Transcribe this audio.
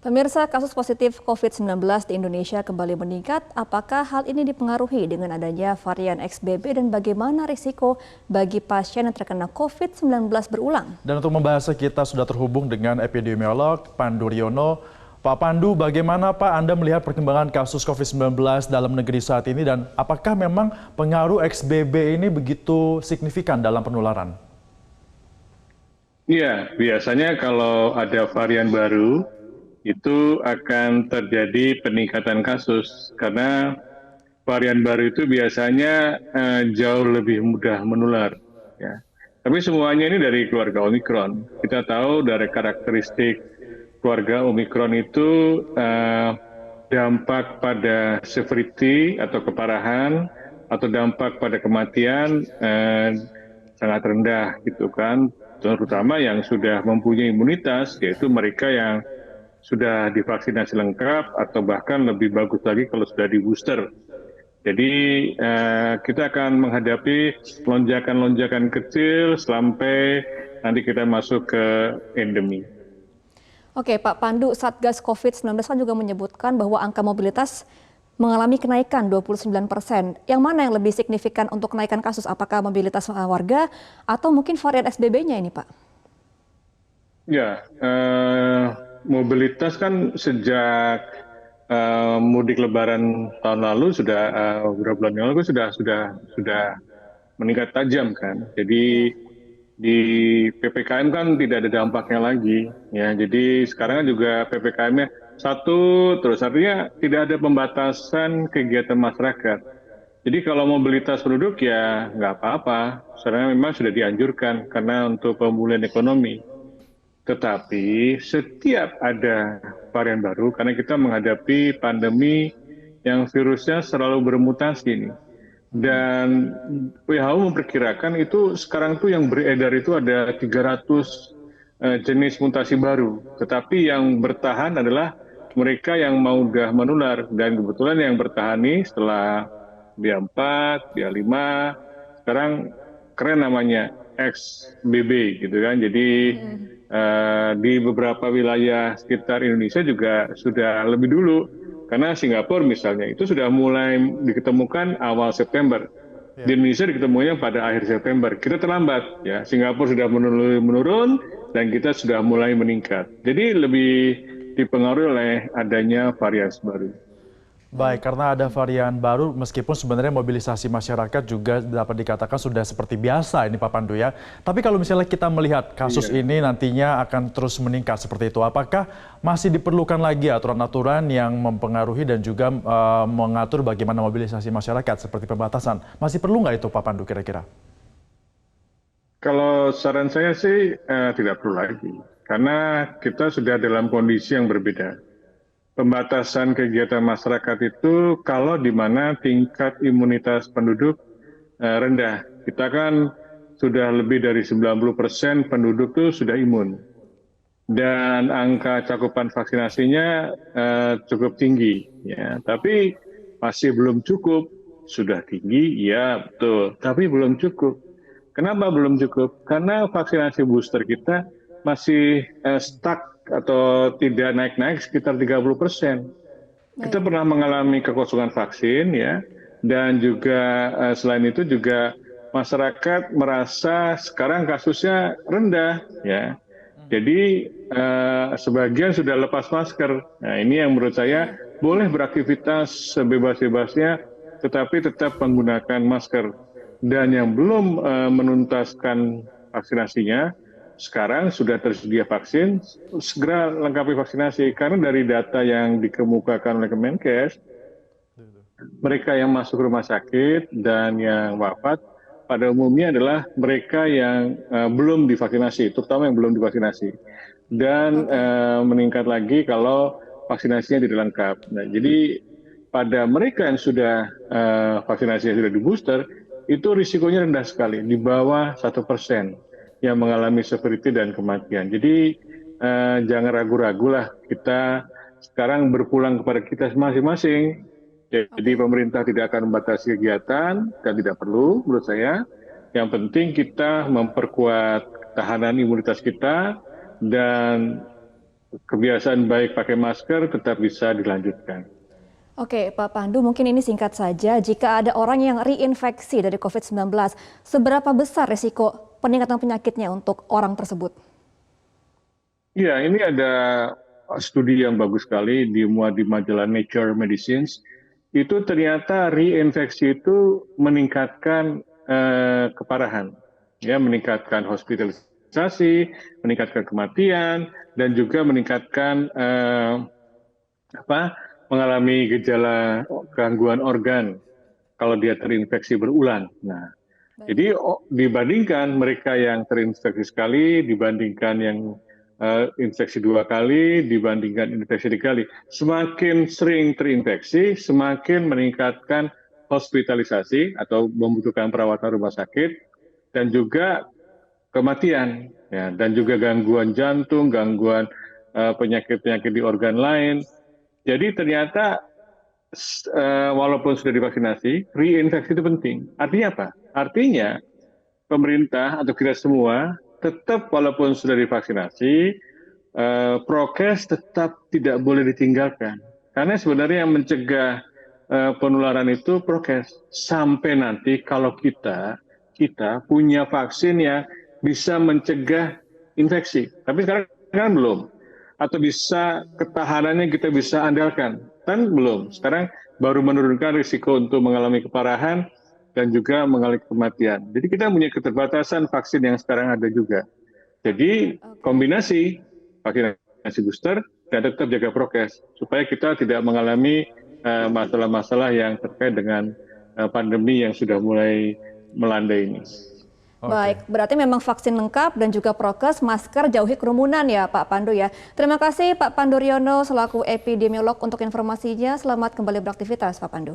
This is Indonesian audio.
Pemirsa, kasus positif COVID-19 di Indonesia kembali meningkat. Apakah hal ini dipengaruhi dengan adanya varian XBB dan bagaimana risiko bagi pasien yang terkena COVID-19 berulang? Dan untuk membahasnya kita sudah terhubung dengan epidemiolog Pandu Riono. Pak Pandu, bagaimana Pak Anda melihat perkembangan kasus COVID-19 dalam negeri saat ini dan apakah memang pengaruh XBB ini begitu signifikan dalam penularan? Iya, biasanya kalau ada varian baru, itu akan terjadi peningkatan kasus karena varian baru itu biasanya jauh lebih mudah menular. Ya. Tapi semuanya ini dari keluarga Omikron. Kita tahu dari karakteristik keluarga Omikron itu dampak pada severity atau keparahan atau dampak pada kematian sangat rendah gitu kan. Terutama yang sudah mempunyai imunitas, yaitu mereka yang sudah divaksinasi lengkap atau bahkan lebih bagus lagi kalau sudah di booster. Jadi kita akan menghadapi lonjakan-lonjakan kecil sampai nanti kita masuk ke endemi. Oke, Pak Pandu, Satgas COVID-19 kan juga menyebutkan bahwa angka mobilitas mengalami kenaikan 29%. Yang mana yang lebih signifikan untuk kenaikan kasus? Apakah mobilitas warga atau mungkin varian SBB-nya ini, Pak? Ya, mobilitas kan sejak mudik Lebaran tahun lalu sudah beberapa bulan yang lalu sudah meningkat tajam kan. Jadi di PPKM kan tidak ada dampaknya lagi. Ya, jadi sekarang kan juga PPKM-nya satu terus artinya tidak ada pembatasan kegiatan masyarakat. Jadi kalau mobilitas penduduk ya nggak apa-apa. Sekarang memang sudah dianjurkan karena untuk pemulihan ekonomi. Tetapi setiap ada varian baru, karena kita menghadapi pandemi yang virusnya selalu bermutasi ini. Dan WHO memperkirakan itu sekarang tuh yang beredar itu ada 300 jenis mutasi baru. Tetapi yang bertahan adalah mereka yang mau udah menular. Dan kebetulan yang bertahan nih setelah BA4, BA5, sekarang keren namanya XBB gitu kan. Jadi di beberapa wilayah sekitar Indonesia juga sudah lebih dulu. Karena Singapura misalnya itu sudah mulai diketemukan awal September. Di Indonesia diketemunya pada akhir September. Kita terlambat ya. Singapura sudah menurun dan kita sudah mulai meningkat. Jadi lebih dipengaruhi oleh adanya varian baru. Baik, karena ada varian baru, meskipun sebenarnya mobilisasi masyarakat juga dapat dikatakan sudah seperti biasa ini Pak Pandu ya. Tapi kalau misalnya kita melihat kasus ini nantinya akan terus meningkat seperti itu, apakah masih diperlukan lagi aturan-aturan yang mempengaruhi dan juga mengatur bagaimana mobilisasi masyarakat seperti pembatasan? Masih perlu nggak itu Pak Pandu kira-kira? Kalau saran saya sih tidak perlu lagi, karena kita sudah dalam kondisi yang berbeda. Pembatasan kegiatan masyarakat itu kalau di mana tingkat imunitas penduduk rendah. Kita kan sudah lebih dari 90% penduduk itu sudah imun. Dan angka cakupan vaksinasinya cukup tinggi. Ya. Tapi masih belum cukup. Sudah tinggi, ya betul. Tapi belum cukup. Kenapa belum cukup? Karena vaksinasi booster kita masih stuck atau tidak naik-naik sekitar 30%. Kita pernah mengalami kekosongan vaksin ya, dan juga selain itu juga masyarakat merasa sekarang kasusnya rendah ya. Jadi sebagian sudah lepas masker. Nah ini yang menurut saya boleh beraktivitas sebebas-bebasnya, tetapi tetap menggunakan masker. Dan yang belum menuntaskan vaksinasinya, sekarang sudah tersedia vaksin, segera lengkapi vaksinasi. Karena dari data yang dikemukakan oleh Kemenkes, mereka yang masuk rumah sakit dan yang wafat pada umumnya adalah mereka yang belum divaksinasi, terutama yang belum divaksinasi. Dan meningkat lagi kalau vaksinasinya tidak lengkap. Nah, jadi pada mereka yang sudah vaksinasinya sudah di booster, itu risikonya rendah sekali, di bawah 1% yang mengalami severity dan kematian. Jadi jangan ragu-ragu lah, kita sekarang berpulang kepada kita masing-masing. Jadi pemerintah tidak akan membatasi kegiatan dan tidak perlu menurut saya. Yang penting kita memperkuat ketahanan imunitas kita dan kebiasaan baik pakai masker tetap bisa dilanjutkan. Oke, Pak Pandu, mungkin ini singkat saja. Jika ada orang yang reinfeksi dari COVID-19, seberapa besar risiko peningkatan penyakitnya untuk orang tersebut? Ya, ini ada studi yang bagus sekali dimuat di majalah Nature Medicine. Itu ternyata reinfeksi itu meningkatkan keparahan, ya, meningkatkan hospitalisasi, meningkatkan kematian, dan juga meningkatkan mengalami gejala gangguan organ kalau dia terinfeksi berulang. Nah, jadi dibandingkan mereka yang terinfeksi sekali, dibandingkan yang infeksi 2 kali, dibandingkan infeksi 3 kali, semakin sering terinfeksi, semakin meningkatkan hospitalisasi atau membutuhkan perawatan rumah sakit, dan juga kematian, ya, dan juga gangguan jantung, gangguan penyakit-penyakit di organ lain. Jadi ternyata walaupun sudah divaksinasi, reinfeksi itu penting. Artinya apa? Artinya pemerintah atau kita semua tetap walaupun sudah divaksinasi, prokes tetap tidak boleh ditinggalkan. Karena sebenarnya yang mencegah penularan itu prokes. Sampai nanti kalau kita punya vaksin yang bisa mencegah infeksi. Tapi sekarang kan belum. Atau bisa ketahanannya kita bisa andalkan. Kan belum. Sekarang baru menurunkan risiko untuk mengalami keparahan dan juga mengalami kematian. Jadi kita punya keterbatasan vaksin yang sekarang ada juga. Jadi kombinasi vaksinasi booster dan tetap jaga prokes supaya kita tidak mengalami masalah-masalah yang terkait dengan pandemi yang sudah mulai melanda ini. Baik, berarti memang vaksin lengkap dan juga prokes, masker, jauhi kerumunan ya Pak Pandu ya. Terima kasih Pak Pandu Riono selaku epidemiolog untuk informasinya. Selamat kembali beraktivitas Pak Pandu.